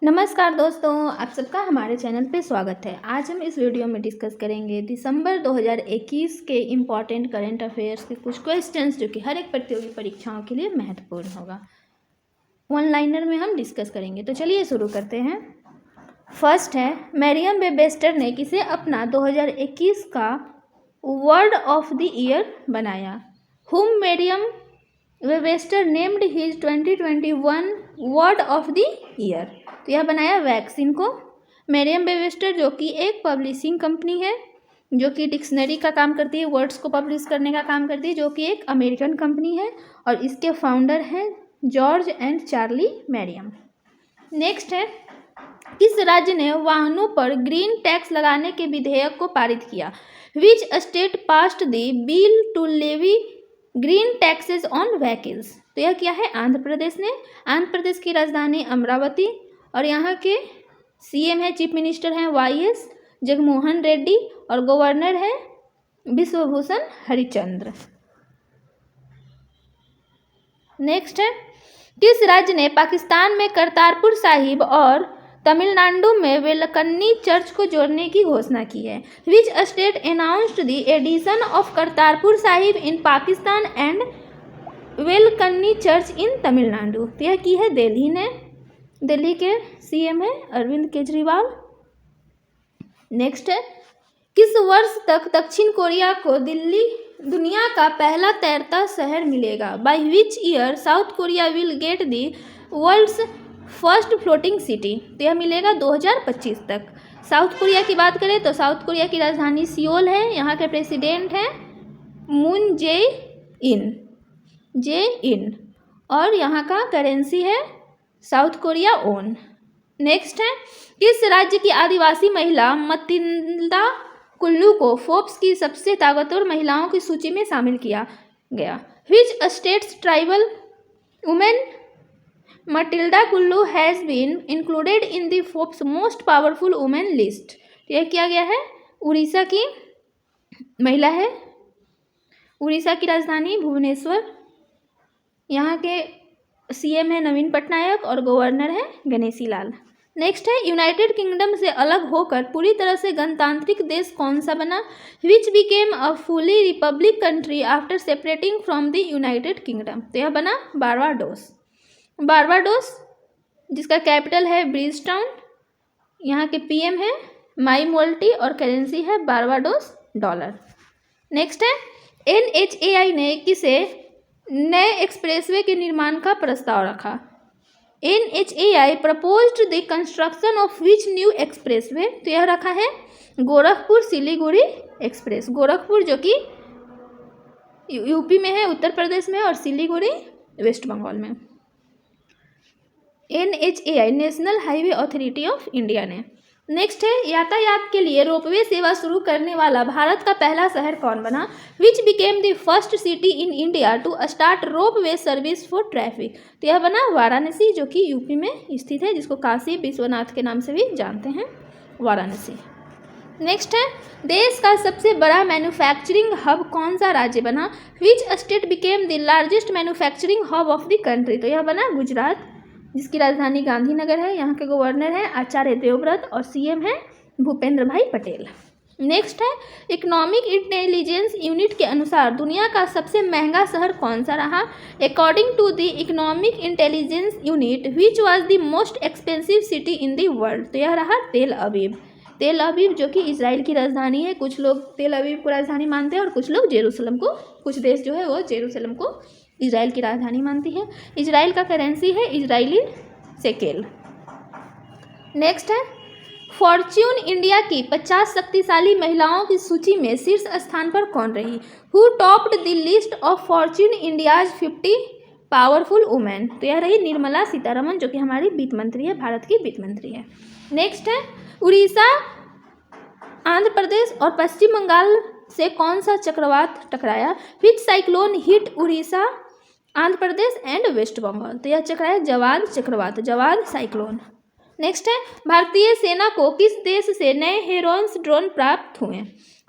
नमस्कार दोस्तों, आप सबका हमारे चैनल पे स्वागत है। आज हम इस वीडियो में डिस्कस करेंगे दिसंबर 2021 के इम्पॉर्टेंट करंट अफेयर्स के कुछ क्वेश्चंस जो कि हर एक प्रतियोगी परीक्षाओं के लिए महत्वपूर्ण होगा। वन लाइनर में हम डिस्कस करेंगे, तो चलिए शुरू करते हैं। फर्स्ट है, मैरियम वेबस्टर ने किसे अपना 2021 का वर्ड ऑफ द ईयर बनाया? हुम Mariam Webster named his 2021 word of the year. तो यह बनाया वैक्सीन को। मैरियम वेबस्टर जो कि एक पब्लिशिंग कंपनी है जो कि डिक्शनरी का काम करती है, वर्ड्स को पब्लिश करने का काम करती है, जो कि एक अमेरिकन कंपनी है और इसके फाउंडर हैं George and Charlie Mariam. Next है, किस राज्य ने वाहनों पर ग्रीन टैक्स लगाने के विधेयक को पारित किया? Which state passed the bill to levy green taxes on vehicles? तो यह क्या है? आंध्र प्रदेश ने। आंध्र प्रदेश की राजधानी अमरावती और यहाँ के सीएम है, चीफ मिनिस्टर हैं वाईएस जगनमोहन रेड्डी और गवर्नर है विश्वभूषण हरिचंद्र। नेक्स्ट है, किस राज्य ने पाकिस्तान में करतारपुर साहिब और तमिलनाडु में वेलकन्नी चर्च को जोड़ने की घोषणा की है? Which state announced the addition of Kartarpur Sahib in Pakistan and Velankanni church in Tamil Nadu? तो यह की है दिल्ली ने। दिल्ली के सीएम है अरविंद केजरीवाल। नेक्स्ट है, किस वर्ष तक दक्षिण कोरिया को दुनिया का पहला तैरता शहर मिलेगा? By which year South Korea will get the world's first floating city? तो यह मिलेगा 2025 तक। साउथ कोरिया की बात करें तो साउथ कोरिया की राजधानी सियोल है। यहाँ के प्रेसिडेंट हैं मून जे इन और यहाँ का करेंसी है साउथ कोरिया ओन। नेक्स्ट है, किस राज्य की आदिवासी महिला मतिल्दा कुल्लू को फोर्ब्स की सबसे ताकतवर महिलाओं की सूची में शामिल किया गया? Which state's tribal women Matilda Kullu has been included in the Forbes most powerful women list? यह किया गया है उड़ीसा की महिला है। उड़ीसा की राजधानी भुवनेश्वर। यहाँ के सीएम है नवीन पटनायक और गवर्नर है गणेशी लाल। नेक्स्ट है, यूनाइटेड किंगडम से अलग होकर पूरी तरह से गणतांत्रिक देश कौन सा बना? Which became a fully Republic country after separating from the United kingdom? तो यह बना बारबाडोस जिसका कैपिटल है ब्रिजटाउन। यहाँ के पीएम है माई मोल्टी और करेंसी है बारबाडोस डॉलर। नेक्स्ट है, एनएचएआई ने किसे नए एक्सप्रेसवे के निर्माण का प्रस्ताव रखा? NHAI proposed the construction of which new expressway? तो यह रखा है गोरखपुर सिलीगुड़ी एक्सप्रेस। गोरखपुर जो कि यूपी में है, उत्तर प्रदेश में, और सिलीगुड़ी वेस्ट बंगाल में। NHAI national highway authority of India ने। नेक्स्ट है, यातायात के लिए रोपवे सेवा शुरू करने वाला भारत का पहला शहर कौन बना? Which became the first city in India to start ropeway service for traffic? तो यह बना वाराणसी जो कि यूपी में स्थित है, जिसको काशी विश्वनाथ के नाम से भी जानते हैं, वाराणसी। नेक्स्ट है, देश का सबसे बड़ा मैन्युफैक्चरिंग हब कौन सा राज्य बना? Which state became the largest manufacturing hub of the country? तो यह बना गुजरात जिसकी राजधानी गांधीनगर है। यहाँ के गवर्नर हैं आचार्य देवव्रत और सीएम हैं भूपेंद्र भाई पटेल। नेक्स्ट है, इकोनॉमिक इंटेलिजेंस यूनिट के अनुसार दुनिया का सबसे महंगा शहर कौन सा रहा? According to the Economic Intelligence Unit which was the most expensive city in the world? तो यह रहा तेल अवीव जो कि इजराइल की राजधानी है। कुछ लोग तेल अवीव को राजधानी मानते हैं और कुछ लोग जेरूसलम को, कुछ देश जो है वो जेरूसलम को इजराइल की राजधानी मानती है। इजराइल का करेंसी है इजरायली शेकेल। नेक्स्ट है, फॉर्च्यून इंडिया की 50 शक्तिशाली महिलाओं की सूची में शीर्ष स्थान पर कौन रही? Who topped the list of Fortune India's 50 powerful women? तो यह रही निर्मला सीतारमन जो कि हमारी वित्त मंत्री है, भारत की वित्त मंत्री है। नेक्स्ट है, उड़ीसा, आंध्र प्रदेश और पश्चिम बंगाल से कौन सा चक्रवात टकराया? Which cyclone hit Odisha, Andhra Pradesh and West Bengal? तो यह चक्राया जवाद चक्रवात, जवाद साइक्लोन। नेक्स्ट है, भारतीय सेना को किस देश से नए हेरोन्स ड्रोन प्राप्त हुए?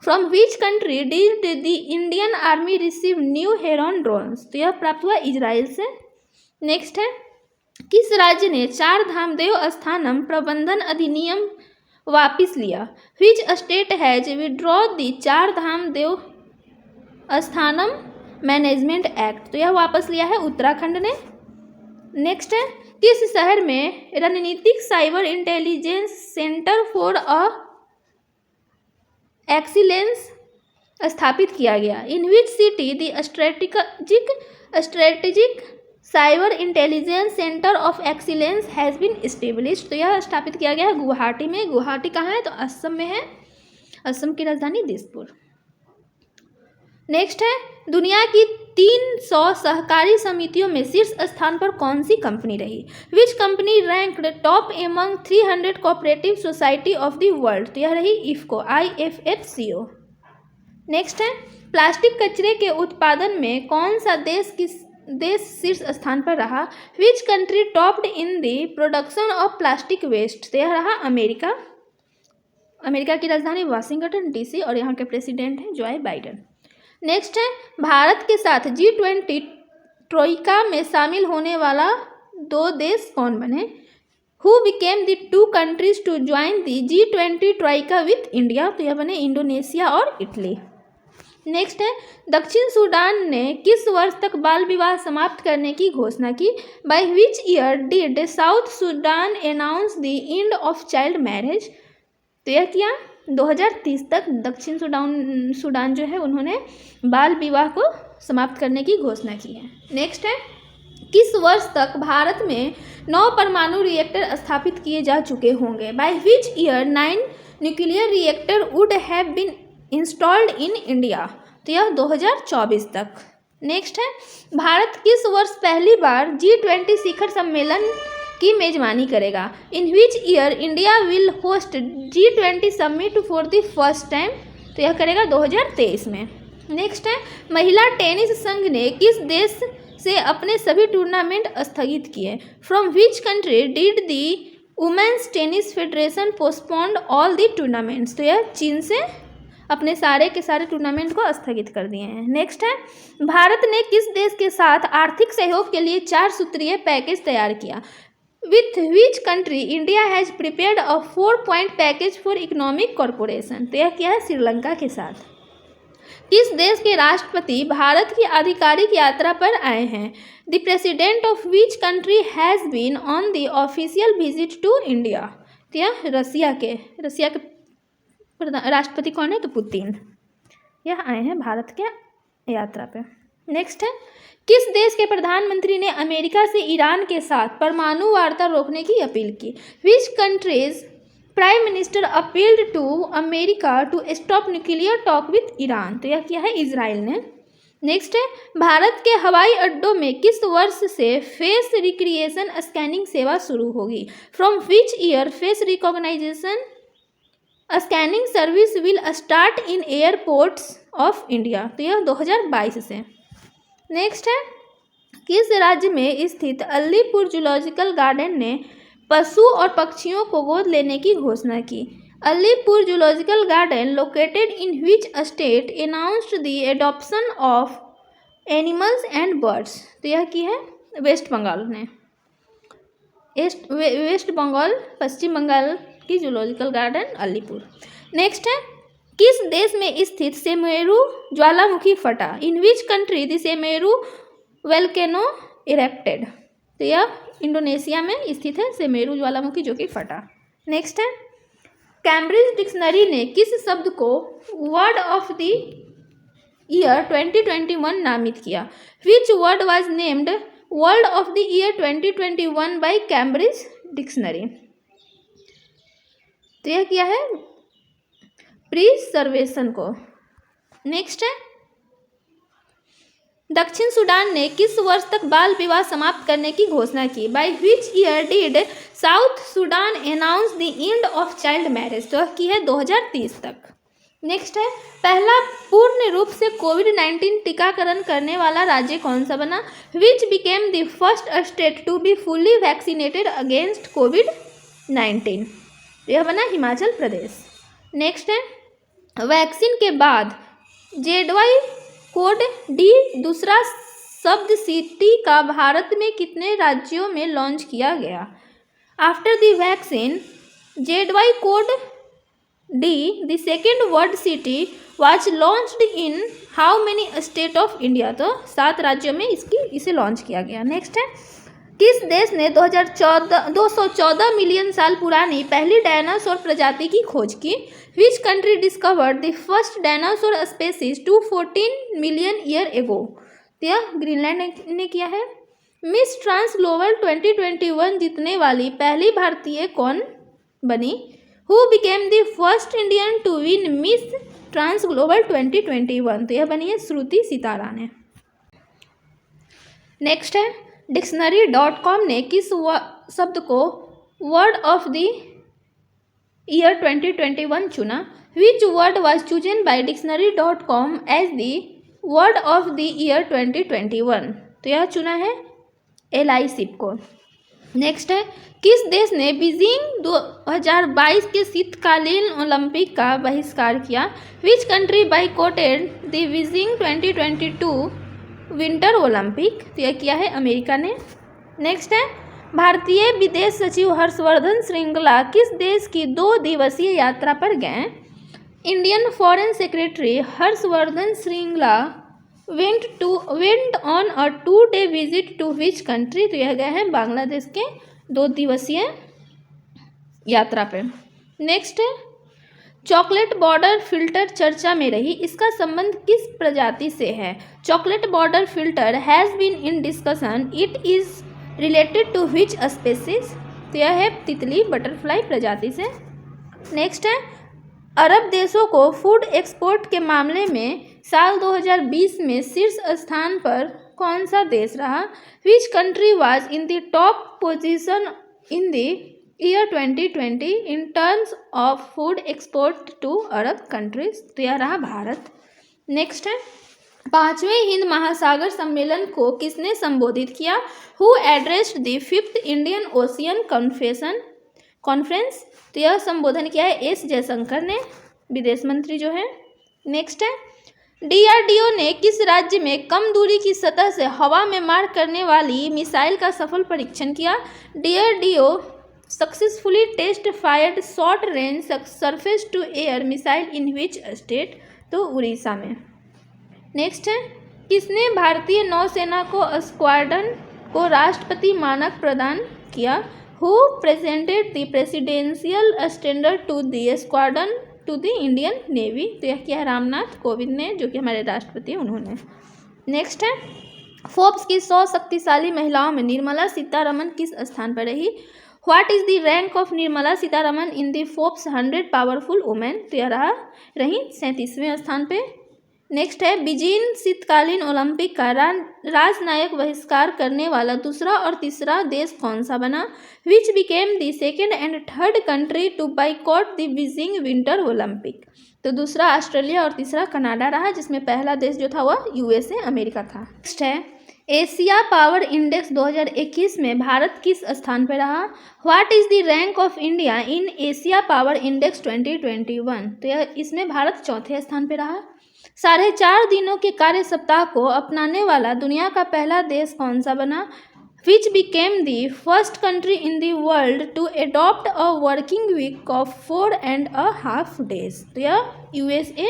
From which country did the Indian army receive new Heron drones? तो यह प्राप्त हुआ इजराइल से। नेक्स्ट है, किस राज्य ने चार धाम देवस्थानम प्रबंधन अधिनियम वापिस लिया? विच स्टेट हैज विड्रॉ द चार धाम देवस्थानम मैनेजमेंट एक्ट? तो यह वापस लिया है उत्तराखंड ने। नेक्स्ट है, किस शहर में रणनीतिक cyber intelligence centre for excellence स्थापित किया गया? In which city the strategic cyber intelligence centre of excellence has been established? तो यह स्थापित किया गया है गुवाहाटी में। गुवाहाटी कहाँ है? तो असम में है। असम की राजधानी दिसपुर। नेक्स्ट है, दुनिया की 300 सहकारी समितियों में शीर्ष स्थान पर कौन सी कंपनी रही? Which company ranked top among 300 cooperative society of the world? तो यह रही इफ्को, IFFCO। नेक्स्ट है, प्लास्टिक कचरे के उत्पादन में कौन सा देश शीर्ष स्थान पर रहा? Which country topped in the production of plastic waste? तो यह रहा अमेरिका। अमेरिका की राजधानी वाशिंगटन DC और यहाँ के प्रेसिडेंट हैं जॉय बाइडेन। नेक्स्ट है, भारत के साथ G20 ट्रोइका में शामिल होने वाला 2 देश कौन बने? Who became the 2 countries to join the G20 troika with India? तो यह बने इंडोनेशिया और इटली। नेक्स्ट है, दक्षिण सूडान ने किस वर्ष तक बाल विवाह समाप्त करने की घोषणा की? Bye which year did south Sudan announce the end of child marriage? तो यह किया 2030 तक दक्षिण सूडान जो है उन्होंने बाल विवाह को समाप्त करने की घोषणा की है। नेक्स्ट है, किस वर्ष तक भारत में 9 परमाणु रिएक्टर स्थापित किए जा चुके होंगे? By which year 9 nuclear reactor would have been installed in India? तो यह 2024 तक। नेक्स्ट है, भारत किस वर्ष पहली बार G20 शिखर सम्मेलन की मेजबानी करेगा? In which year India will host G20 summit for the first time? तो यह करेगा 2023 में। नेक्स्ट है, महिला टेनिस संघ ने किस देश से अपने सभी टूर्नामेंट स्थगित किए? From which country did the women's tennis federation postponed all the tournaments? तो यह चीन से अपने सारे के सारे टूर्नामेंट को स्थगित कर दिए हैं। नेक्स्ट है, भारत ने किस देश के साथ आर्थिक सहयोग के लिए 4 सूत्रीय पैकेज तैयार किया? With which country India has prepared a 4-point package for economic corporation? तो यह किया है श्रीलंका के साथ। किस देश के राष्ट्रपति भारत की आधिकारिक यात्रा पर आए हैं? The president of which country has been on the official visit to India? तो यह रसिया के राष्ट्रपति कौन है? तो पुतिन। यह आए हैं भारत के यात्रा पे। नेक्स्ट है, किस देश के प्रधानमंत्री ने अमेरिका से ईरान के साथ परमाणु वार्ता रोकने की अपील की? Which country's prime minister appealed to America to stop nuclear talk with Iran? तो यह किया है इजराइल ने। नेक्स्ट है, भारत के हवाई अड्डों में किस वर्ष से फेस रिक्रिएशन स्कैनिंग सेवा शुरू होगी? From which year face recognisation scanning service will start in airports of India? तो यह 2022 से। नेक्स्ट है, किस राज्य में स्थित अलीपुर जूलॉजिकल गार्डन ने पशु और पक्षियों को गोद लेने की घोषणा की? Alipur zoological garden located in which state announced the adoption of animals and birds? तो यह की है वेस्ट बंगाल ने। वेस्ट बंगाल, पश्चिम बंगाल की जूलॉजिकल गार्डन अलीपुर। नेक्स्ट है, किस देश में स्थित सेमेरू ज्वालामुखी फटा? In which country the Semeru volcano erupted? तो यह इंडोनेशिया में स्थित है सेमेरू ज्वालामुखी जो कि फटा। नेक्स्ट है, कैम्ब्रिज डिक्शनरी ने किस शब्द को वर्ड ऑफ द ईयर 2021 नामित किया? Which word was named word of the year 2021 by Cambridge dictionary? तो यह किया है प्रिजर्वेशन को। नेक्स्ट है, दक्षिण सूडान ने किस वर्ष तक बाल विवाह समाप्त करने की घोषणा की? Bye which year did south Sudan announce the end of child marriage? तो की है 2030 तक। नेक्स्ट है, पहला पूर्ण रूप से कोविड-19 टीकाकरण करने वाला राज्य कौन सा बना? Which became the first state to be fully vaccinated against कोविड-19? यह बना हिमाचल प्रदेश। नेक्स्ट है, वैक्सीन के बाद ZY कोड D दूसरा शब्द सिटी का भारत में कितने राज्यों में लॉन्च किया गया? After the vaccine ZY code D, the second word city was launched in how many state of India? तो 7 राज्यों में इसे लॉन्च किया गया। नेक्स्ट है, किस देश ने 214 मिलियन साल पुरानी पहली डायनासोर प्रजाति की खोज की? Which country discovered the first dinosaur species 214 million year ago? यह ग्रीनलैंड ने किया है। मिस ट्रांस ग्लोबल 2021 जीतने वाली पहली भारतीय कौन बनी? Who became the first Indian to win Miss Trans Global 2021? तो यह बनी है श्रुति सितारा ने। नेक्स्ट है, Dictionary.com ने किस शब्द को वर्ड ऑफ द ईयर 2021 चुना? Which word was chosen by Dictionary.com as the word of the year 2021? तो यह चुना है LISIP को। नेक्स्ट है, किस देश ने बीजिंग 2022 के शीतकालीन ओलंपिक का बहिष्कार किया? Which country boycotted the Beijing 2022 winter Olympic? तो यह किया है अमेरिका ने। नेक्स्ट है, भारतीय विदेश सचिव हर्षवर्धन श्रृंगला किस देश की 2 दिवसीय यात्रा पर गए? Indian foreign secretary Harshvardhan Shringla went on a 2-day visit to which country? तो यह गए हैं बांग्लादेश के 2 दिवसीय यात्रा पे। नेक्स्ट है, चॉकलेट बॉर्डर फिल्टर चर्चा में रही, इसका संबंध किस प्रजाति से है? Chocolate border filter has been in discussion, it is related to which species? तो यह है तितली बटरफ्लाई प्रजाति से। नेक्स्ट है, अरब देशों को फूड एक्सपोर्ट के मामले में साल 2020 में शीर्ष स्थान पर कौन सा देश रहा? Which country was in the top position in the year 2020 in terms of food export to Arab countries? तो यह रहा भारत। नेक्स्ट है, 5वें हिंद महासागर सम्मेलन को किसने संबोधित किया? Who addressed the 5th Indian ocean conference? तो यह संबोधन किया है एस जयशंकर ने, विदेश मंत्री जो है। नेक्स्ट है, DRDO ने किस राज्य में कम दूरी की सतह से हवा में मार करने वाली मिसाइल का सफल परीक्षण किया? DRDO successfully test fired short range surface to air missile in which state? तो उड़ीसा में। नेक्स्ट है, किसने भारतीय नौसेना को स्क्वाड्रन को राष्ट्रपति मानक प्रदान किया? Who presented the presidential standard to the squadron to the Indian navy? तो यह किया है रामनाथ कोविंद ने, जो कि हमारे राष्ट्रपति हैं उन्होंने। नेक्स्ट है, फोर्ब्स की 100 शक्तिशाली महिलाओं में निर्मला सीतारमन किस स्थान पर रही? What is the rank of Nirmala Sitharaman in the Forbes 100 powerful women? तो यह रही 37वें स्थान पे। नेक्स्ट है, बीजिंग शीतकालीन ओलंपिक का राजनयिक बहिष्कार करने वाला दूसरा और तीसरा देश कौन सा बना? Which became the second and third country to boycott the Beijing winter Olympic? तो दूसरा ऑस्ट्रेलिया और तीसरा कनाडा रहा, जिसमें पहला देश जो था वह USA अमेरिका था। नेक्स्ट है, एशिया पावर इंडेक्स 2021 में भारत किस स्थान पर रहा? What is the rank of India in Asia power index 2021? तो यह इसमें भारत 4थे स्थान पर रहा। 4.5 दिनों के कार्य सप्ताह को अपनाने वाला दुनिया का पहला देश कौन सा बना? Which became the first country in the world to adopt a working week of 4.5 days? तो यह USA,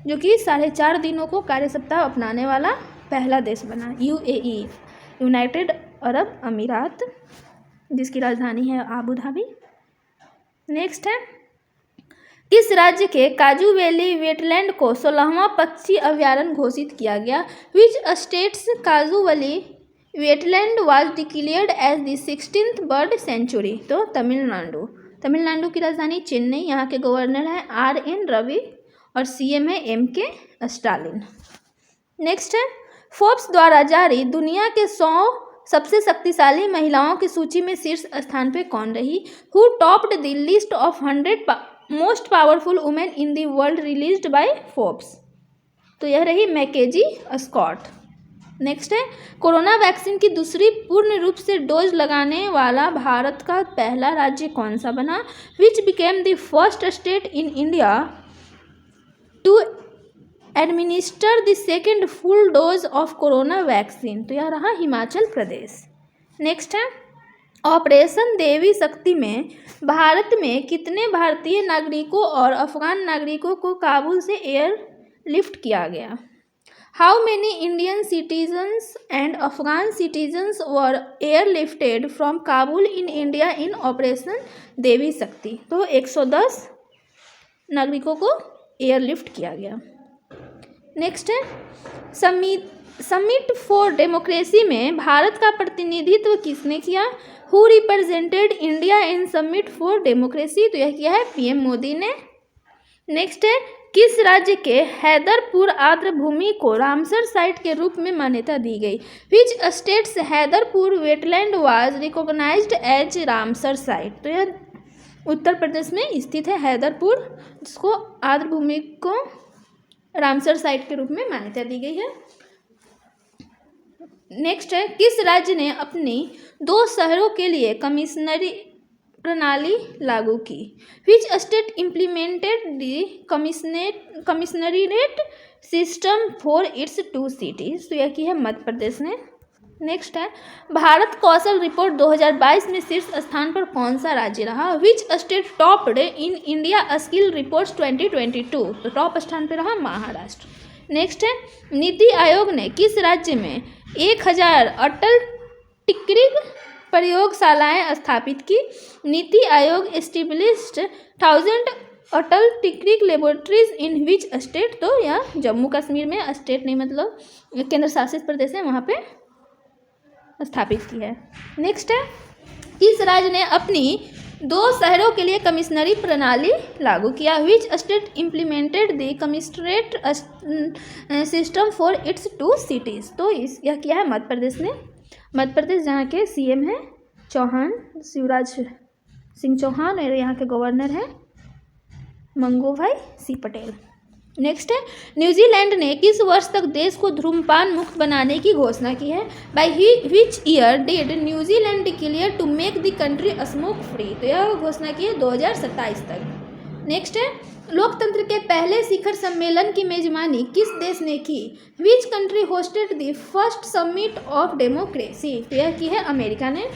जो कि 4.5 दिनों को कार्य सप्ताह अपनाने वाला पहला देश बना। UAE, यूनाइटेड अरब अमीरात, जिसकी राजधानी है आबू धाबी। नेक्स्ट है, किस राज्य के काजू वैली वेटलैंड को 16वां पक्षी अभ्यारण्य घोषित किया गया? Which state's Kazhuveli wetland was declared as the 16th bird sanctuary? तो तमिलनाडु की राजधानी चेन्नई, यहाँ के गवर्नर हैं RN रवि और CM है MK स्टालिन। नेक्स्ट है, फोर्ब्स द्वारा जारी दुनिया के 100 सबसे शक्तिशाली महिलाओं की सूची में शीर्ष स्थान पे कौन रही? Who topped the list of 100 most powerful women in the world released by Forbes? तो यह रही मैकेजी स्कॉट। नेक्स्ट है, कोरोना वैक्सीन की दूसरी पूर्ण रूप से डोज लगाने वाला भारत का पहला राज्य कौन सा बना? Which became the first state in India to administer the second full dose of corona vaccine, तो यह रहा हिमाचल प्रदेश। नेक्स्ट है ऑपरेशन देवी शक्ति में भारत में कितने भारतीय नागरिकों और अफगान नागरिकों को काबुल से एयर लिफ्ट किया गया? How many Indian citizens and Afghan citizens were airlifted from Kabul in India in operation Devi Shakti? तो 110 नागरिकों को एयरलिफ्ट किया गया। नेक्स्ट है समिट फॉर डेमोक्रेसी में भारत का प्रतिनिधित्व किसने किया? Who represented India in summit for democracy? तो यह किया है पीएम मोदी ने। नेक्स्ट है किस राज्य के हैदरपुर आर्द्रभूमि को रामसर साइट के रूप में मान्यता दी गई? Which state's Haiderpur wetland was recognised as Ramsar site? तो यह उत्तर प्रदेश में स्थित है हैदरपुर, जिसको आर्द्रभूमि को रामसर साइट के रूप में मान्यता दी गई है। नेक्स्ट है किस राज्य ने अपनी 2 शहरों के लिए कमिश्नरी प्रणाली लागू की? Which state implemented the commissionerate system for its 2 cities? तो यह की है मध्य प्रदेश ने। नेक्स्ट है भारत कौशल रिपोर्ट 2022 में शीर्ष स्थान पर कौन सा राज्य रहा? Which state topped in India skill reports 2022? तो टॉप स्थान पर रहा महाराष्ट्र। नेक्स्ट है नीति आयोग ने किस राज्य में 1000 अटल टिकरिंग प्रयोगशालाएं स्थापित की? NITI Aayog established 1000 Atal tinkering laboratories in which state? तो यह जम्मू कश्मीर में, स्टेट नहीं मतलब केंद्र शासित प्रदेश है, वहाँ पे स्थापित की है। नेक्स्ट है किस राज्य ने अपनी 2 शहरों के लिए कमिश्नरी प्रणाली लागू किया? Which state implemented the commissionerate system for its 2 cities? तो यह किया है मध्य प्रदेश ने। मध्य प्रदेश जहाँ के सीएम हैं चौहान, शिवराज सिंह चौहान, और यहाँ के गवर्नर हैं मंगूभाई सी पटेल। नेक्स्ट है न्यूजीलैंड ने किस वर्ष तक देश को धूम्रपान मुक्त बनाने की घोषणा की है? By which year did New Zealand declare to make the country smoke free? तो यह घोषणा की है 2027 तक। नेक्स्ट है लोकतंत्र के पहले शिखर सम्मेलन की मेजबानी किस देश ने की? Which country hosted the first summit of democracy? तो यह की है अमेरिका ने।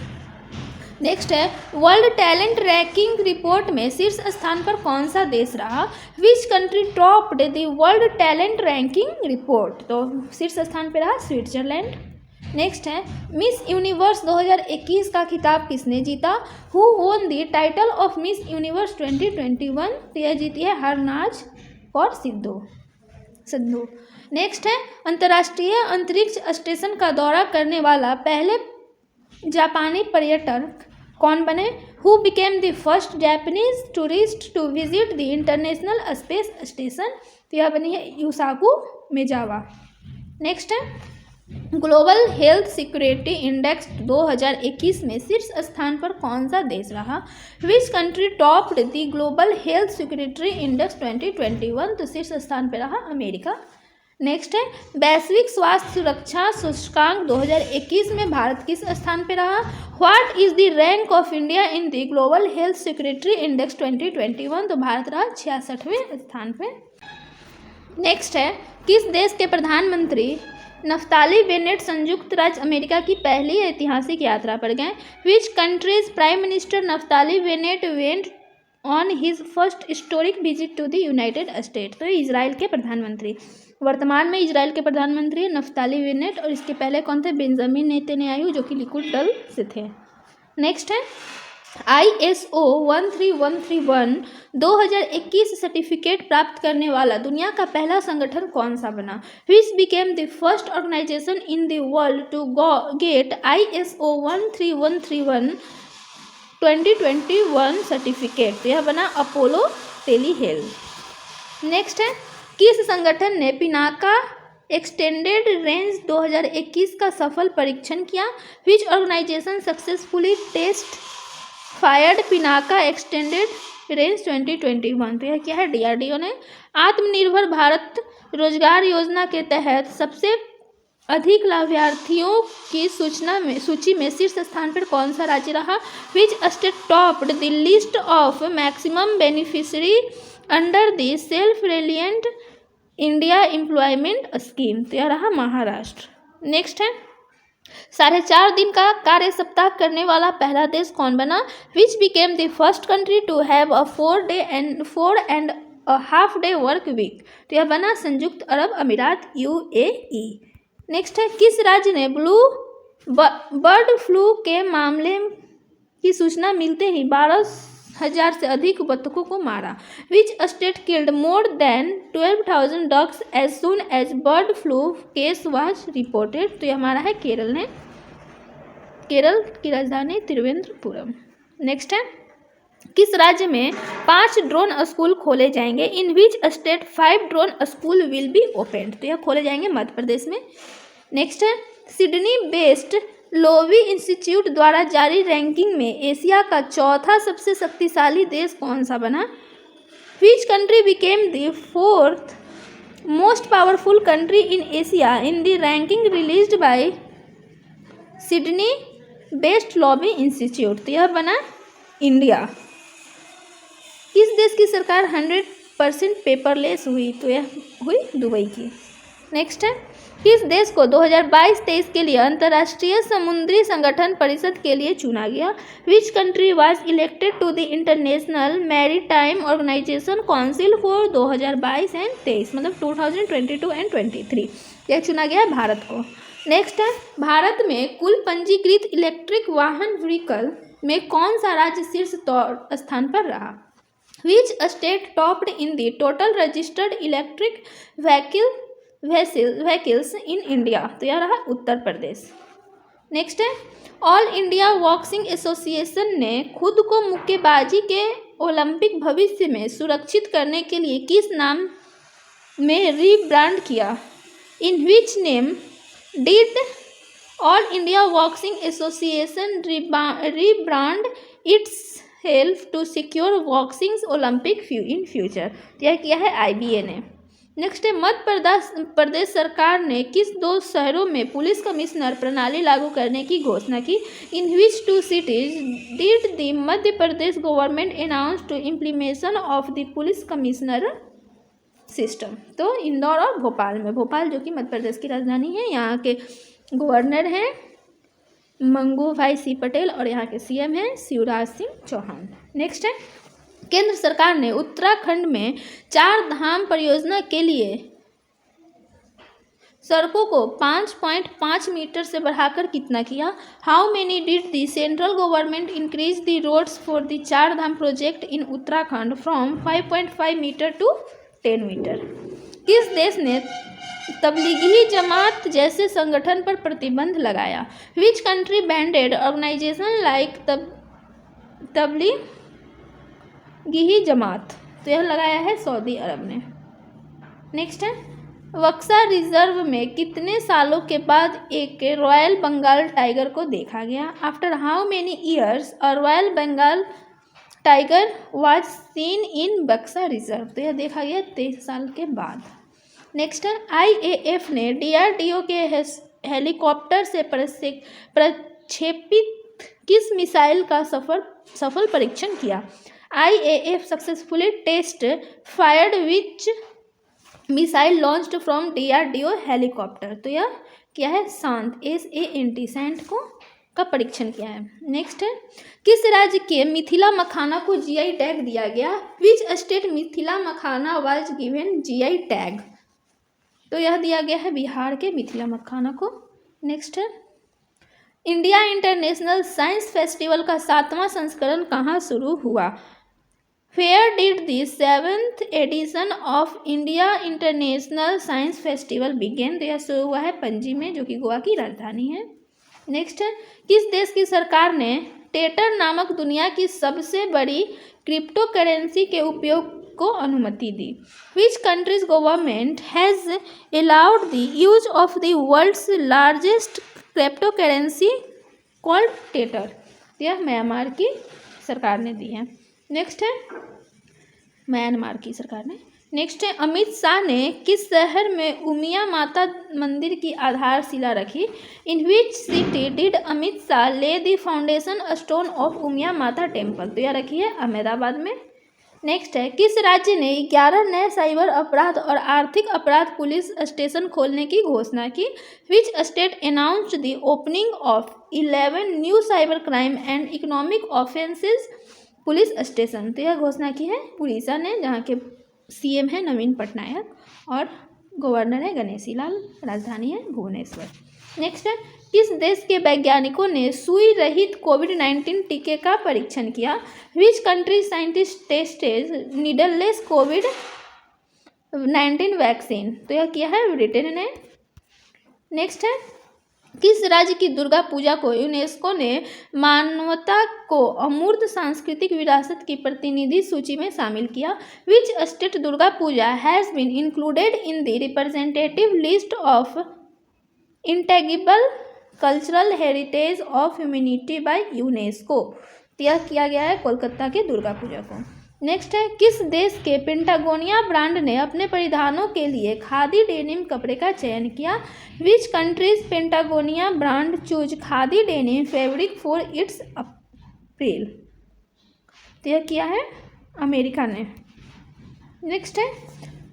नेक्स्ट है वर्ल्ड टैलेंट रैंकिंग रिपोर्ट में शीर्ष स्थान पर कौन सा देश रहा? Which country topped the world talent ranking report? तो शीर्ष स्थान पर रहा स्विट्जरलैंड। नेक्स्ट है मिस यूनिवर्स 2021 का खिताब किसने जीता? Who won the title of miss universe 2021? तो यह जीती है हरनाज कौर सिद्धू। नेक्स्ट है अंतर्राष्ट्रीय अंतरिक्ष स्टेशन का दौरा करने वाला पहले जापानी पर्यटक कौन बने? Who became the first Japanese tourist to visit the International Space Station? तो यह बनी है यूसाकू मेजावा। नेक्स्ट है ग्लोबल हेल्थ सिक्योरिटी इंडेक्स 2021 में शीर्ष स्थान पर कौन सा देश रहा? Which country topped the global health security index 2021? तो शीर्ष स्थान पर रहा अमेरिका। नेक्स्ट है वैश्विक स्वास्थ्य सुरक्षा सूचकांक 2021 में भारत किस स्थान पर रहा? What is the rank of India in the global health security index 2021? तो भारत रहा 66वें स्थान पे। नेक्स्ट है किस देश के प्रधानमंत्री नफ्ताली बेनेट संयुक्त राज्य अमेरिका की पहली ऐतिहासिक यात्रा पर गए? Which country's prime minister Naftali Bennett went on his first historic visit to the United State? तो इजराइल के प्रधानमंत्री, वर्तमान में इजराइल के प्रधानमंत्री नफ्ताली बेनेट, और इसके पहले कौन थे? बेंजामिन नेतन्याहू, जो कि लिकुड दल से थे। नेक्स्ट है ISO 13131 2021 सर्टिफिकेट प्राप्त करने वाला दुनिया का पहला संगठन कौन सा बना? Which became the first organisation in the world to get ISO 13131 2021 certificate? यह बना अपोलो टेलीहेल्थ। नेक्स्ट है किस संगठन ने पिनाका एक्सटेंडेड रेंज 2021 का सफल परीक्षण किया? Which organisation successfully test fired Pinaka extended range 2021? तो यह क्या है? DRDO ने। आत्मनिर्भर भारत रोजगार योजना के तहत सबसे अधिक लाभार्थियों की सूची में शीर्ष स्थान पर कौन सा राज्य रहा? Which state topped the list of maximum beneficiary under the self reliant India employment scheme, तो यह रहा महाराष्ट्र। नेक्स्ट है 4.5 दिन का कार्य सप्ताह करने वाला पहला देश कौन बना? Which became the first country to have a 4.5 day work week, तो यह बना संयुक्त अरब अमीरात UAE। नेक्स्ट है किस राज्य ने बर्ड फ्लू के मामले की सूचना मिलते ही 12,000 से अधिक बत्तखों को मारा? Which state killed more than 12,000 dogs as soon as bird flu case was reported, तो ये हमारा है केरल ने, केरल की राजधानी तिरुवनंतपुरम। नेक्स्ट है किस राज्य में 5 ड्रोन स्कूल खोले जाएंगे? In which state 5 drone school will be opened, तो यह खोले जाएंगे मध्य प्रदेश में। नेक्स्ट है सिडनी बेस्ड लोवी इंस्टीट्यूट द्वारा जारी रैंकिंग में एशिया का चौथा सबसे शक्तिशाली देश कौन सा बना? Which country became the 4th most powerful country in Asia in the ranking released by Sydney based Loewi institute, तो यह बना इंडिया। किस देश की सरकार 100% पेपरलेस हुई? तो यह हुई दुबई की। नेक्स्ट है किस देश को 2022-23 के लिए अंतर्राष्ट्रीय समुद्री संगठन परिषद के लिए चुना गया? Which country was elected to the International Maritime Organisation council for 2022 and 23, मतलब 2022 एंड 23, यह चुना गया भारत को। नेक्स्ट है भारत में कुल पंजीकृत इलेक्ट्रिक वाहन व्हीकल में कौन सा राज्य शीर्ष स्थान पर रहा? Which state topped in the total registered electric vehicles in India, तो यह रहा उत्तर प्रदेश। नेक्स्ट है ऑल इंडिया बॉक्सिंग एसोसिएशन ने खुद को मुक्केबाजी के ओलंपिक भविष्य में सुरक्षित करने के लिए किस नाम में रीब्रांड किया? In which name did all India boxing association rebrand its help to secure boxing Olympic in future, यह किया है IBA ने। नेक्स्ट है मध्य प्रदेश सरकार ने किस 2 शहरों में पुलिस कमिश्नर प्रणाली लागू करने की घोषणा की? In which 2 cities did the Madhya Pradesh government announce to implementation of the police commissioner system, तो इंदौर और भोपाल में। भोपाल जो कि मध्य प्रदेश की राजधानी है, यहाँ के गवर्नर हैं मंगू भाई सी पटेल और यहाँ के CM हैं शिवराज सिंह चौहान। नेक्स्ट है केंद्र सरकार ने उत्तराखंड में 4 धाम परियोजना के लिए सड़कों को 5.5 मीटर से बढ़ाकर कितना किया? How many did the central government increase the roads for the 4 Dham project in Uttarakhand from 5.5 metre to 10 metre? किस देश ने तबलीगी जमात जैसे संगठन पर प्रतिबंध लगाया? Which country banned organisation like Tablighi Jamaat, तो यह लगाया है सऊदी अरब ने। नेक्स्ट है बक्सा रिजर्व में कितने सालों के बाद एक रॉयल बंगाल टाइगर को देखा गया? After how many years a royal Bengal tiger was seen in Buxa reserve, तो यह देखा गया 23 साल के बाद। नेक्स्ट है IAF ने DRDO के हेलीकॉप्टर से प्रक्षेपित किस मिसाइल का सफल परीक्षण किया? IAF successfully test fired which missile launched from DRDO helicopter, तो यह क्या है शांत SANT का परीक्षण किया है। नेक्स्ट है किस राज्य के मिथिला मखाना को GI टैग दिया गया? Which state Mithila makhana was given GI tag, तो यह दिया गया है बिहार के मिथिला मखाना को। नेक्स्ट है इंडिया इंटरनेशनल साइंस फेस्टिवल का 7वां संस्करण कहाँ शुरू हुआ? Where did the 7th edition of India International Science Festival began, तो यह शुरू हुआ है पणजी में जो कि गोवा की राजधानी है। नेक्स्ट है किस देश की सरकार ने टेटर नामक दुनिया की सबसे बड़ी क्रिप्टो करेंसी के उपयोग को अनुमति दी? Which countries government has allowed the use of the world's largest crypto currency called Tether, यह म्यांमार की सरकार ने दी है। नेक्स्ट है म्यांमार की सरकार ने। नेक्स्ट है अमित शाह ने किस शहर में उमिया माता मंदिर की आधारशिला रखी? In which city did Amit Shah lay the foundation stone of Umiya Mata temple, तो यह रखी है अहमदाबाद में। नेक्स्ट है, किस राज्य ने 11 नए साइबर अपराध और आर्थिक अपराध पुलिस स्टेशन खोलने की घोषणा की? विच state announced the opening of 11 new cyber crime and economic offences police station? तो यह घोषणा की है उड़ीसा ने, जहाँ के सीएम है नवीन पटनायक और गवर्नर है गणेशी लाल, राजधानी है भुवनेश्वर। नेक्स्ट है, किस देश के वैज्ञानिकों ने सुई रहित कोविड-19 टीके का परीक्षण किया? Which country scientist tested needleless covid vaccine? तो यह किया है ब्रिटेन ने। नेक्स्ट है, किस राज्य की दुर्गा पूजा को यूनेस्को ने मानवता को अमूर्त सांस्कृतिक विरासत की प्रतिनिधि सूची में शामिल किया? Which state Durga Puja has been included in the representative list of intangible cultural heritage of humanity by UNESCO? यह किया गया है कोलकाता के दुर्गा पूजा को। नेक्स्ट है, किस देश के पेंटागोनिया ब्रांड ने अपने परिधानों के लिए खादी डेनिम कपड़े का चयन किया? Which countries पेंटागोनिया brand choose khadi denim fabric for its appeal? तो यह किया है अमेरिका ने। नेक्स्ट है,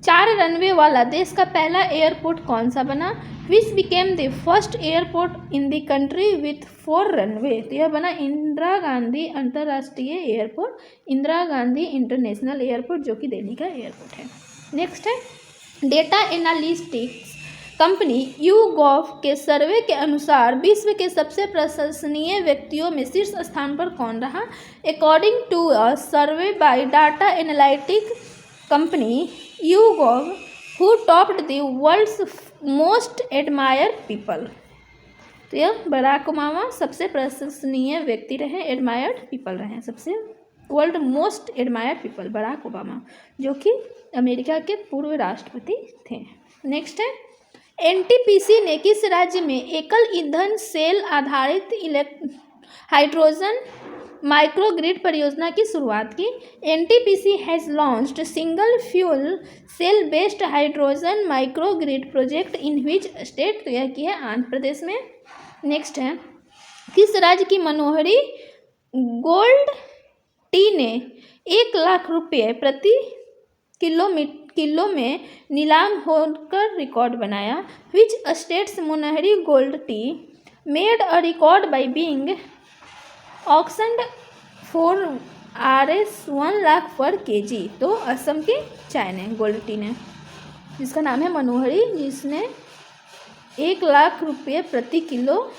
4 रनवे वाला देश का पहला एयरपोर्ट कौन सा बना? Which became the first airport in the country with 4 runway? तो यह बना इंदिरा गांधी अंतर्राष्ट्रीय airport, Indira Gandhi international airport, जो कि दिल्ली का एयरपोर्ट है। नेक्स्ट है, डेटा एनालिटिक्स कंपनी YouGov के सर्वे के अनुसार विश्व के सबसे प्रशंसनीय व्यक्तियों में शीर्ष स्थान पर कौन रहा? According to a survey by data analytic company YouGov, who topped the world's most admired people? तो यह बराक ओबामा सबसे प्रशंसनीय व्यक्ति रहे, एडमायर्ड पीपल रहे, सबसे world most admired people Barack Obama, जो कि अमेरिका के पूर्व राष्ट्रपति थे। नेक्स्ट है, एनटीपीसी ने किस राज्य में एकल ईंधन सेल आधारित हाइड्रोजन माइक्रोग्रिड परियोजना की शुरुआत की? NTPC has launched single fuel cell based hydrogen microgrid project in which state? तो यह की है आंध्र प्रदेश में। नेक्स्ट है, किस राज्य की मनोहरी गोल्ड टी ने 1 लाख रुपये प्रति किलो में नीलाम होकर रिकॉर्ड बनाया? Which states Manohari gold tea made a record by being auctioned for Rs 1 lakh per kg? तो असम की चाय ने, गोल्ड टी ने, जिसका नाम है मनोहरी, जिसने 1 लाख रुपये प्रति किलो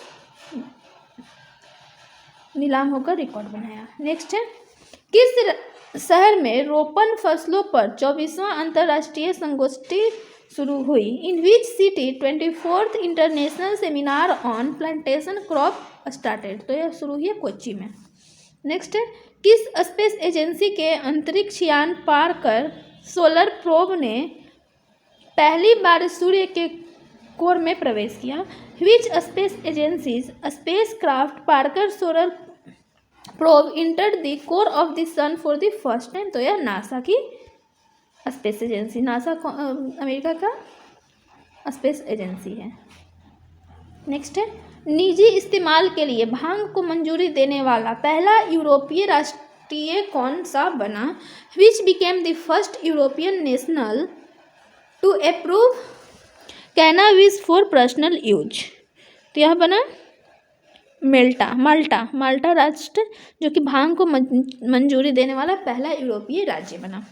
नीलाम होकर रिकॉर्ड बनाया। नेक्स्ट है, किस शहर में रोपण फसलों पर 24वां अंतर्राष्ट्रीय संगोष्ठी शुरू हुई? In which city 24th international seminar on plantation crop started? तो यह शुरू हुई है कोच्चि में। नेक्स्ट है, किस स्पेस एजेंसी के अंतरिक्ष यान पार्कर सोलर प्रोब ने पहली बार सूर्य के कोर में प्रवेश किया? Which space agency's spacecraft Parker Solar Probe entered the core of the sun for the first time? तो यह नासा की स्पेस एजेंसी, नासा अमेरिका का स्पेस एजेंसी है। नेक्स्ट है, निजी इस्तेमाल के लिए भांग को मंजूरी देने वाला पहला यूरोपीय राष्ट्रीय कौन सा बना? Which became the first European national to approve cannabis for personal use? तो यह बना माल्टा राष्ट्र, जो कि भांग को मंजूरी देने वाला पहला यूरोपीय राज्य बना।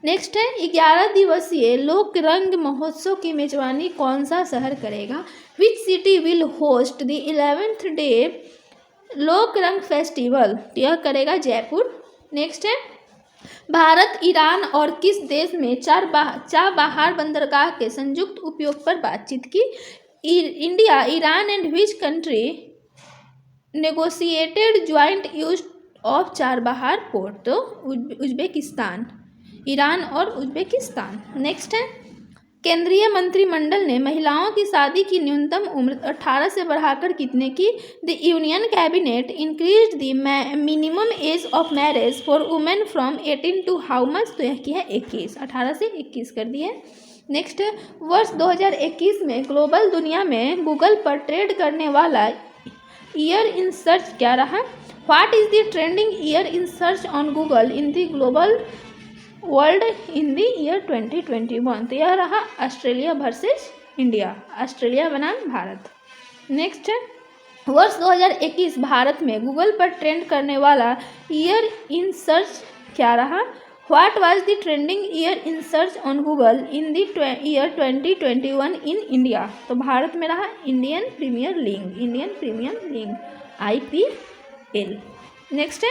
नेक्स्ट है, 11 दिवसीय लोक रंग महोत्सव की मेजबानी कौन सा शहर करेगा? Which city will host the 11th day लोक रंग फेस्टिवल? यह करेगा जयपुर। नेक्स्ट है, भारत ईरान और किस देश में चाबहार बंदरगाह के संयुक्त उपयोग पर बातचीत की? India, Iran and which country negotiated joint use of Chabahar port? तो उज्बेकिस्तान, ईरान और उज्बेकिस्तान। नेक्स्ट है, केंद्रीय मंत्रिमंडल ने महिलाओं की शादी की न्यूनतम उम्र 18 से बढ़ाकर कितने की? The union cabinet increased the minimum age of marriage for women from 18 to how much? तो यह की है 21, 18 से 21 कर दी है। नेक्स्ट है, वर्ष 2021 में ग्लोबल दुनिया में गूगल पर ट्रेड करने वाला ईयर इन सर्च क्या रहा? What is the trending year in search on Google in the global world in the year 2021। तो यह रहा ऑस्ट्रेलिया वर्सेस इंडिया, ऑस्ट्रेलिया बनाम भारत। नेक्स्ट है वर्ष 2021 भारत में गूगल पर ट्रेंड करने वाला ईयर इन सर्च क्या रहा? What was the trending year in search on Google in the year 2021 in India? तो भारत में रहा Indian Premier League IPL। Next है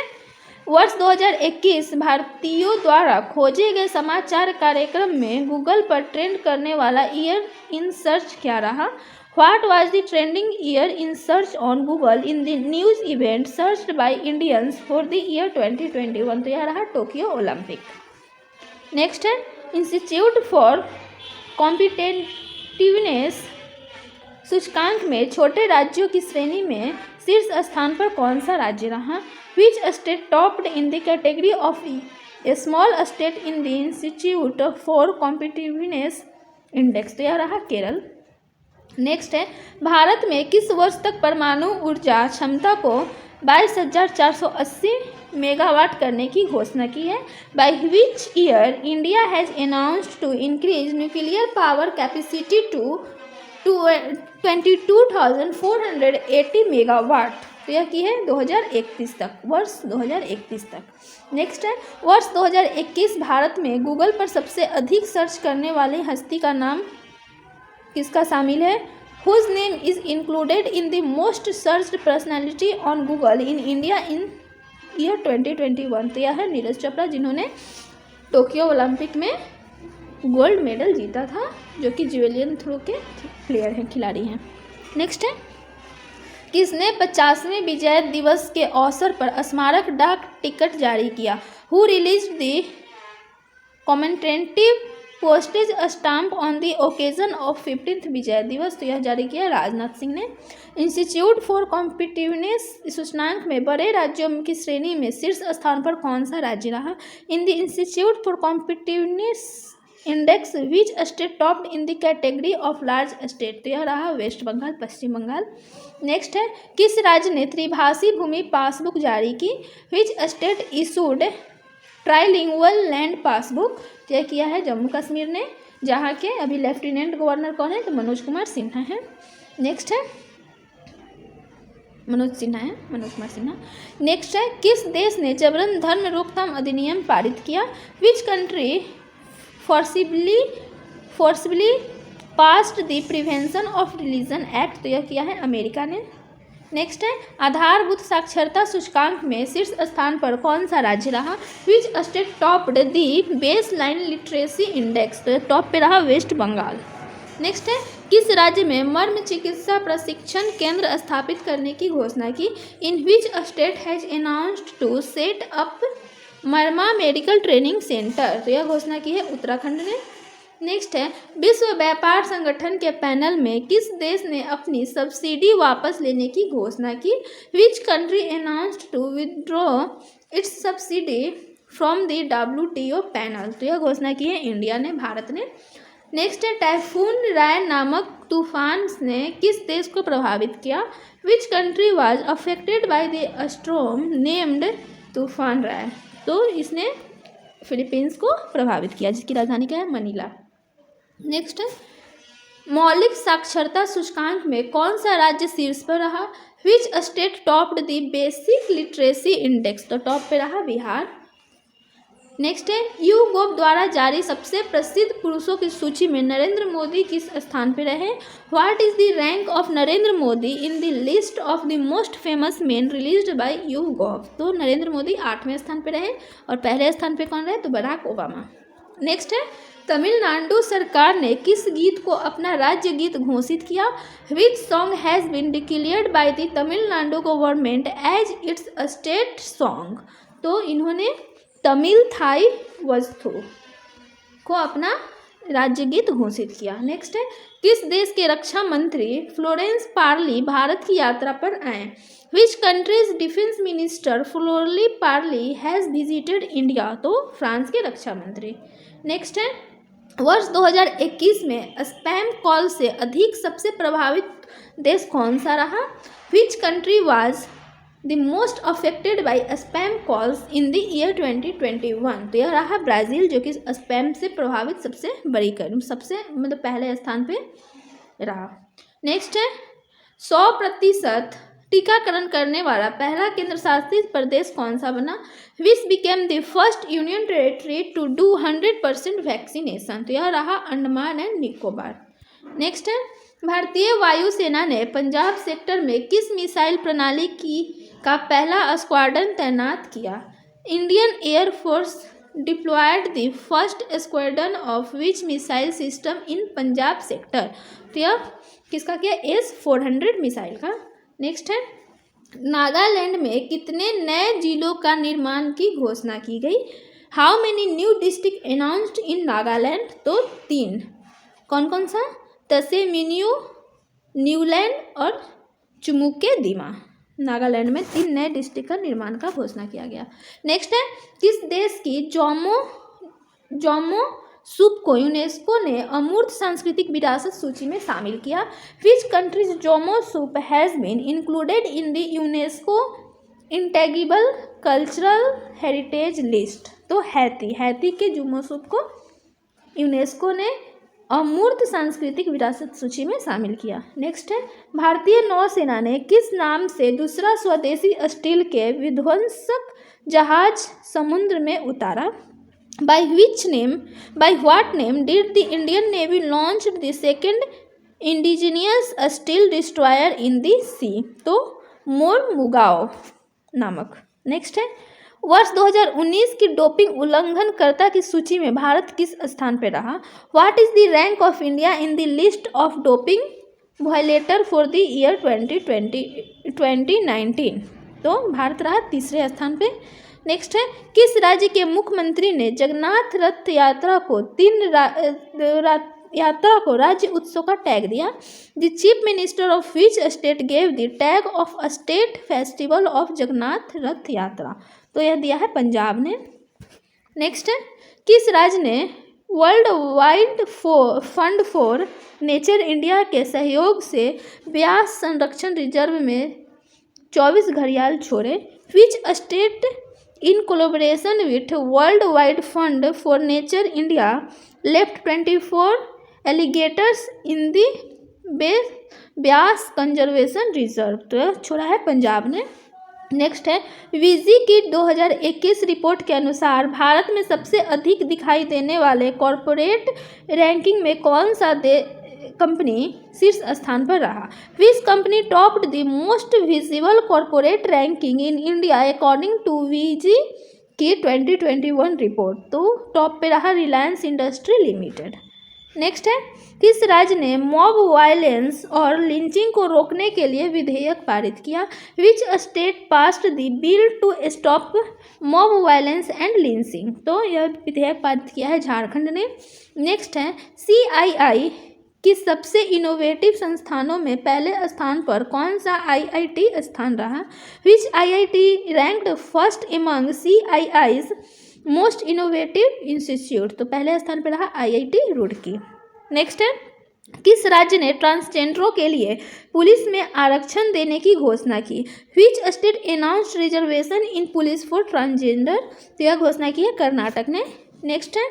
वर्ष 2021 भारतीयों द्वारा खोजे गए समाचार कार्यक्रम में गूगल पर ट्रेंड करने वाला ईयर इन सर्च क्या रहा? What was the trending year in search on Google in the news event searched by Indians for the year 2021? तो यह रहा टोक्यो ओलंपिक। नेक्स्ट है इंस्टीट्यूट फॉर कॉम्पिटेटिवनेस सूचकांक में छोटे राज्यों की श्रेणी में शीर्ष स्थान पर कौन सा राज्य रहा? Which state topped in the category of a small state in the Institute for Competitiveness Index? तो यह रहा केरल। नेक्स्ट है भारत में किस वर्ष तक परमाणु ऊर्जा क्षमता को 22,480 मेगावाट करने की घोषणा की है? By which year India has announced to increase nuclear power capacity to 22,480 megawatt. तो यह की है 2031 तक, वर्ष 2031 तक। नेक्स्ट है वर्ष 2021 भारत में गूगल पर सबसे अधिक सर्च करने वाली हस्ती का नाम किसका शामिल है? Whose name is included in the most searched personality on Google in India in year 2021। तो यह है नीरज चोपड़ा, जिन्होंने टोक्यो ओलंपिक में गोल्ड मेडल जीता था, जो कि ज्वेलियन थ्रो के प्लेयर हैं, खिलाड़ी हैं। नेक्स्ट है किसने 50वें विजय दिवस के अवसर पर स्मारक डाक टिकट जारी किया? Who release the commemorative postage stamp on the occasion of 15th Vijay Diwas? तो यह जारी किया राजनाथ सिंह ने। इंस्टीट्यूट फॉर कॉम्पिटिटिवनेस सूचकांक में बड़े राज्यों की श्रेणी में शीर्ष स्थान पर कौन सा राज्य रहा? In the institute for competitiveness index which state topped in the category of large state? तो यह रहा वेस्ट बंगाल, पश्चिम बंगाल। नेक्स्ट है किस राज्य ने त्रिभाषी भूमि पासबुक जारी की? Which state issued trilingual land passbook? यह किया है जम्मू कश्मीर ने, जहाँ के अभी लेफ्टिनेंट गवर्नर कौन है? तो मनोज कुमार सिन्हा है। नेक्स्ट है मनोज कुमार सिन्हा। नेक्स्ट है किस देश ने जबरन धर्म रोकथाम अधिनियम पारित किया? Which country forcibly passed the prevention of religion act? तो यह किया है अमेरिका ने। नेक्स्ट है आधारभूत साक्षरता सूचकांक में शीर्ष स्थान पर कौन सा राज्य रहा? Which state topped the base line literacy index? तो टॉप पे रहा वेस्ट बंगाल। नेक्स्ट है किस राज्य में मर्म चिकित्सा प्रशिक्षण केंद्र स्थापित करने की घोषणा की? In which state has announced to set up Marma medical training centre? तो यह घोषणा की है उत्तराखंड ने। नेक्स्ट है विश्व व्यापार संगठन के पैनल में किस देश ने अपनी सब्सिडी वापस लेने की घोषणा की? Which country announced to withdraw its subsidy from the WTO panel? तो यह घोषणा की है इंडिया ने, भारत ने। नेक्स्ट है टाइफून राय नामक तूफान ने किस देश को प्रभावित किया? Which country was affected by the storm named तूफान राय? तो इसने फिलीपींस को प्रभावित किया, जिसकी राजधानी क्या है? मनीला। नेक्स्ट है मौलिक साक्षरता सूचकांक में कौन सा राज्य शीर्ष पर रहा? Which state topped the basic literacy index? तो टॉप पे रहा बिहार। नेक्स्ट है YouGov द्वारा जारी सबसे प्रसिद्ध पुरुषों की सूची में नरेंद्र मोदी किस स्थान पर रहे? What is the rank of Narendra Modi in the list of the most famous main released by YouGov? तो नरेंद्र मोदी 8वें स्थान पर रहे और पहले स्थान पे कौन रहे? तो बराक ओबामा। नेक्स्ट है तमिलनाडु सरकार ने किस गीत को अपना राज्य गीत घोषित किया? Which song has been declared by the Tamil Nadu government as its state song? तो इन्होंने तमिल थाई वस्तु को अपना राज्य गीत घोषित किया। नेक्स्ट है किस देश के रक्षा मंत्री फ्लोरेंस पार्ली भारत की यात्रा पर आए? Which countries defence minister Florence Parly has visited India? तो फ्रांस के रक्षा मंत्री। नेक्स्ट है वर्ष 2021 में स्पैम कॉल से अधिक सबसे प्रभावित देश कौन सा रहा? Which country was the most affected by spam calls in the year 2021। तो यह रहा ब्राज़ील जो कि स्पैम से प्रभावित सबसे पहले स्थान पे रहा। नेक्स्ट है 100% टीकाकरण करने वाला पहला केंद्र शासित प्रदेश कौन सा बना? Which became the first union territory to do 100% vaccination. तो यह रहा अंडमान एंड निकोबार। नेक्स्ट है भारतीय वायुसेना ने पंजाब सेक्टर में किस मिसाइल प्रणाली का पहला स्क्वाड्रन तैनात किया? Indian air force deployed the first squadron of which missile system in Punjab sector. तो यह किसका किया? S-400 मिसाइल का। नेक्स्ट है नागालैंड में कितने नए जिलों का निर्माण की घोषणा की गई? How many new district announced in Nagaland? तो 3। कौन कौन सा? तसेमिन्यू, न्यूलैंड और चुमुके दिमा। नागालैंड में 3 नए डिस्ट्रिक्ट का निर्माण का घोषणा किया गया। नेक्स्ट है किस देश की जोमो सूप को यूनेस्को ने अमूर्त सांस्कृतिक विरासत सूची में शामिल किया? Which country's Joumou soup has been included in the UNESCO integrable cultural heritage list? तो हैती के जोमो सूप को यूनेस्को ने अमूर्त सांस्कृतिक विरासत सूची में शामिल किया। नेक्स्ट है भारतीय नौसेना ने किस नाम से दूसरा स्वदेशी स्टील के विध्वंसक जहाज समुद्र में उतारा? By what name did the Indian Navy launch the second indigenous steel destroyer in the sea? तो मोरमुगाओ नामक। नेक्स्ट है वर्ष 2019 की डोपिंग उल्लंघनकर्ता की सूची में भारत किस स्थान पर रहा? What is the rank of India in the list of doping violator for the year 2019? तो भारत रहा तीसरे स्थान पे। नेक्स्ट है किस राज्य के मुख्यमंत्री ने जगन्नाथ रथ यात्रा को राज्य उत्सव का टैग दिया? The chief minister of which state gave the tag of state festival of Jagannath रथ यात्रा? तो यह दिया है पंजाब ने। नेक्स्ट है किस राज्य ने world wide fund for nature India के सहयोग से ब्यास संरक्षण रिजर्व में 24 घड़ियाल छोड़े? Which state in collaboration with World Wide Fund for Nature India left 24 alligators in the Beas conservation reserve? तो छोड़ा है पंजाब ने। नेक्स्ट है विजी की 2021 रिपोर्ट के अनुसार भारत में सबसे अधिक दिखाई देने वाले कॉरपोरेट रैंकिंग में कौन सा कंपनी शीर्ष स्थान पर रहा? Which company topped the most visible corporate ranking in India according to VG की 2021 रिपोर्ट? तो टॉप पे रहा रिलायंस इंडस्ट्री लिमिटेड। नेक्स्ट है किस राज्य ने मॉब वायलेंस और लिंचिंग को रोकने के लिए विधेयक पारित किया? Which state passed the bill to stop mob violence and lynching? तो यह विधेयक पारित किया है झारखंड ने। नेक्स्ट है CII कि सबसे इनोवेटिव संस्थानों में पहले स्थान पर कौन सा IIT स्थान रहा? विच IIT ranked first among CII's most innovative institute? तो पहले स्थान पर रहा IIT रुड़की। नेक्स्ट है किस राज्य ने ट्रांसजेंडरों के लिए पुलिस में आरक्षण देने की घोषणा की? विच state announced reservation in police for transgender? तो यह घोषणा की है कर्नाटक ने। नेक्स्ट है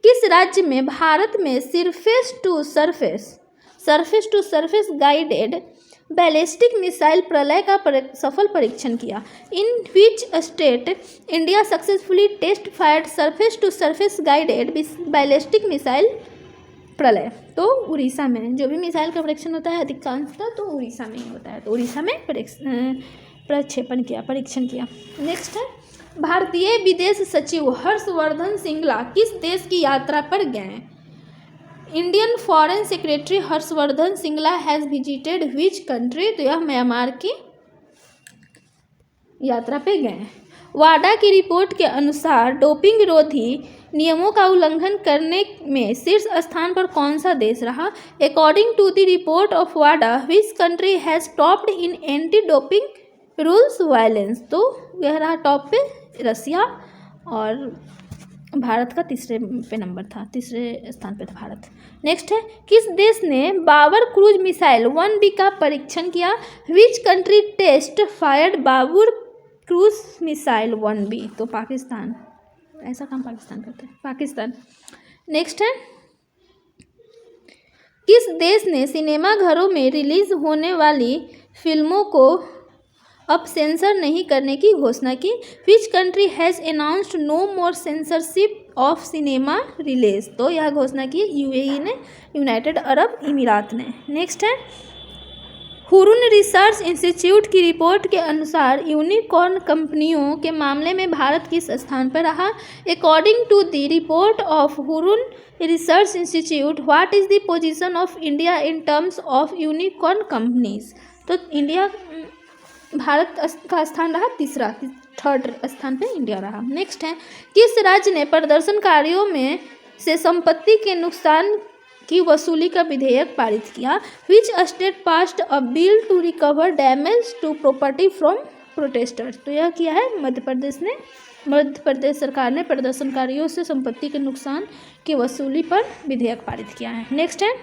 किस राज्य में भारत में surface to surface guided ballistic missile Pralay का सफल परीक्षण किया? In which state India successfully test fired surface to surface guided ballistic missile Pralay? तो उड़ीसा में। जो भी मिसाइल का परीक्षण होता है अधिकांशतः तो उड़ीसा में ही होता है। तो उड़ीसा में परीक्षण किया। नेक्स्ट है भारतीय विदेश सचिव हर्षवर्धन श्रृंगला किस देश की यात्रा पर गए? Indian foreign secretary Harshvardhan Shringla has visited which country? तो यह म्यांमार की यात्रा पे गए। वाडा की रिपोर्ट के अनुसार डोपिंग विरोधी नियमों का उल्लंघन करने में शीर्ष स्थान पर कौन सा देश रहा? According to the report of वाडा which country has topped in anti doping rules violence? तो यह रहा टॉप पे रसिया। और भारत का तीसरे पे नंबर था, तीसरे स्थान पे था भारत। नेक्स्ट है, किस देश ने बाबर क्रूज मिसाइल 1B का परीक्षण किया? Which country test fired Babur cruise missile 1B? तो पाकिस्तान। ऐसा काम पाकिस्तान करता है, पाकिस्तान। नेक्स्ट है, किस देश ने सिनेमा घरों में रिलीज होने वाली फिल्मों को अब सेंसर नहीं करने की घोषणा की? Which country has announced no more censorship of cinema release? तो यह घोषणा की यूएई ने, यूनाइटेड अरब अमीरात ने। नेक्स्ट है, हुरुन रिसर्च इंस्टीट्यूट की रिपोर्ट के अनुसार यूनिकॉर्न कंपनियों के मामले में भारत किस स्थान पर रहा? According to the report of Hurun Research Institute, what is the position of India in terms of unicorn companies? तो इंडिया, भारत का स्थान रहा तीसरा, थर्ड स्थान पे इंडिया रहा। नेक्स्ट है, किस राज्य ने प्रदर्शनकारियों में से संपत्ति के नुकसान की वसूली का विधेयक पारित किया? Which state passed a bill to recover damage to property from protesters? तो यह किया है मध्य प्रदेश ने। मध्य प्रदेश सरकार ने प्रदर्शनकारियों से संपत्ति के नुकसान की वसूली पर विधेयक पारित किया है। नेक्स्ट है,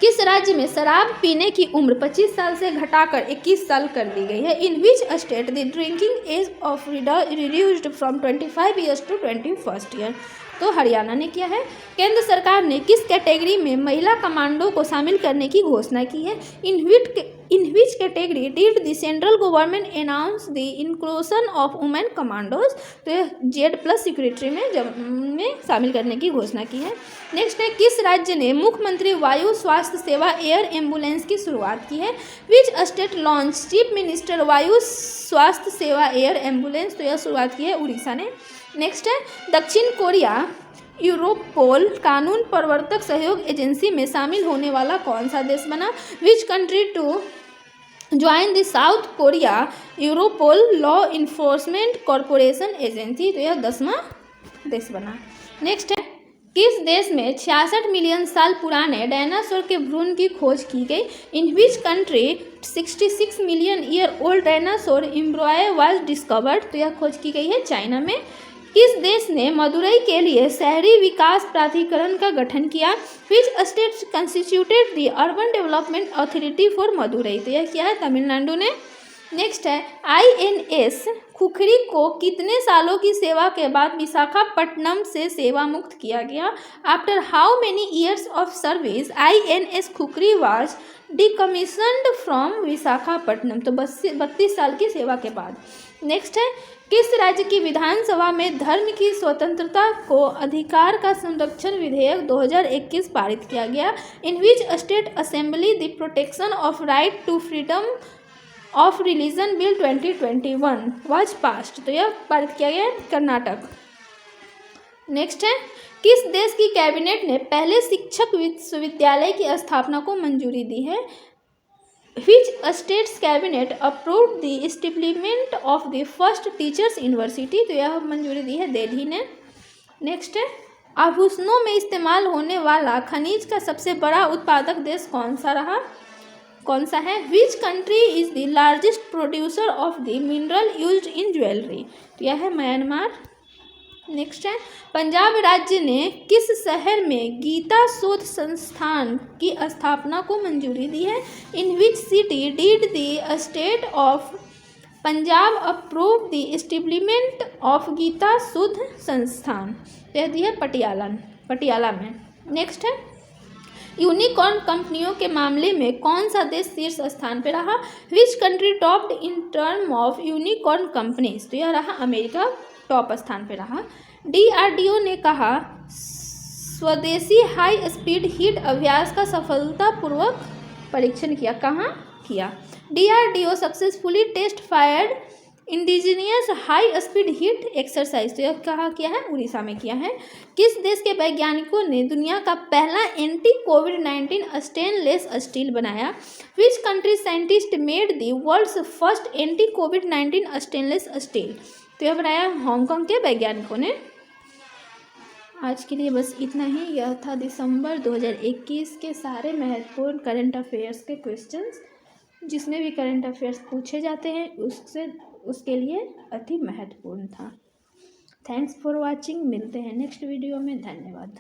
किस राज्य में शराब पीने की उम्र 25 साल से घटाकर 21 साल कर दी गई है? In which state the drinking age of reduced from 25 years to 21 year? तो हरियाणा ने किया है। केंद्र सरकार ने किस कैटेगरी में महिला कमांडो को शामिल करने की घोषणा की है? In which category did the central government announce the inclusion of women commandos? तो यह Z+ सिक्योरिटी में शामिल करने की घोषणा की है। नेक्स्ट है, किस राज्य ने मुख्यमंत्री वायु स्वास्थ्य सेवा एयर एम्बुलेंस की शुरुआत की है? Which state launch chief minister वायु स्वास्थ्य सेवा एयर एम्बुलेंस? तो यह शुरुआत की है उड़ीसा ने। नेक्स्ट है, दक्षिण कोरिया यूरोपोल कानून प्रवर्तक सहयोग एजेंसी में शामिल होने वाला कौन सा देश बना? Which country to join the South Korea Europol law enforcement corporation agency? तो यह 10वां देश बना। नेक्स्ट है, किस देश में 66 मिलियन साल पुराने डायनासोर के भ्रूण की खोज की गई? In which country 66 million year old dinosaur embryo was discovered? तो यह खोज की गई है चाइना में। किस देश ने मदुरई के लिए शहरी विकास प्राधिकरण का गठन किया? Which state constituted the urban development authority for Madurai? तो यह किया है तमिलनाडु ने। नेक्स्ट है, INS खुखरी को कितने सालों की सेवा के बाद विशाखापट्टनम से सेवा मुक्त किया गया? After how many years of service INS Khukri was decommissioned from Visakhapatnam? तो 32 साल की सेवा के बाद। नेक्स्ट है, किस राज्य की विधानसभा में धर्म की स्वतंत्रता को अधिकार का संरक्षण विधेयक 2021 पारित किया गया? In which state assembly the protection of right to freedom of religion bill 2021 was passed? तो यह पारित किया गया कर्नाटक। नेक्स्ट है, किस देश की कैबिनेट ने पहले शिक्षक विश्वविद्यालय की स्थापना को मंजूरी दी है? Which state's cabinet approved the establishment of the first teachers university? तो यह मंजूरी दी है दिल्ली ने। नेक्स्ट है, आभूषणों में इस्तेमाल होने वाला खनिज का सबसे बड़ा उत्पादक देश कौन सा है? Which country is the largest producer of the mineral used in jewelry? तो यह है म्यांमार। नेक्स्ट है, पंजाब राज्य ने किस शहर में गीता शोध संस्थान की स्थापना को मंजूरी दी है? In which city did the state of Punjab approve the establishment of Gita Shodh Sansthan? यह दी है पटियाला में। नेक्स्ट है, यूनिकॉर्न कंपनियों के मामले में कौन सा देश शीर्ष स्थान पर रहा? Which country topped in term of unicorn companies? तो यह रहा अमेरिका, टॉप स्थान पर रहा। DRDO ने कहा स्वदेशी हाई स्पीड हिट अभ्यास का सफलतापूर्वक परीक्षण किया। कहाँ किया? DRDO successfully test fired indigenous high speed hit exercise. तो यह कहाँ किया है? उड़ीसा में किया है। किस देश के वैज्ञानिकों ने दुनिया का पहला एंटी कोविड-19 स्टेनलेस स्टील बनाया? Which country scientist made the world's first anti कोविड-19 स्टेनलेस स्टील? तो यह बनाया हांगकांग के वैज्ञानिकों ने। आज के लिए बस इतना ही। यह था दिसंबर 2021 के सारे महत्वपूर्ण करंट अफेयर्स के क्वेश्चंस। जिसमें भी करंट अफेयर्स पूछे जाते हैं उसके लिए अति महत्वपूर्ण था। Thanks for watching. मिलते हैं नेक्स्ट वीडियो में। धन्यवाद।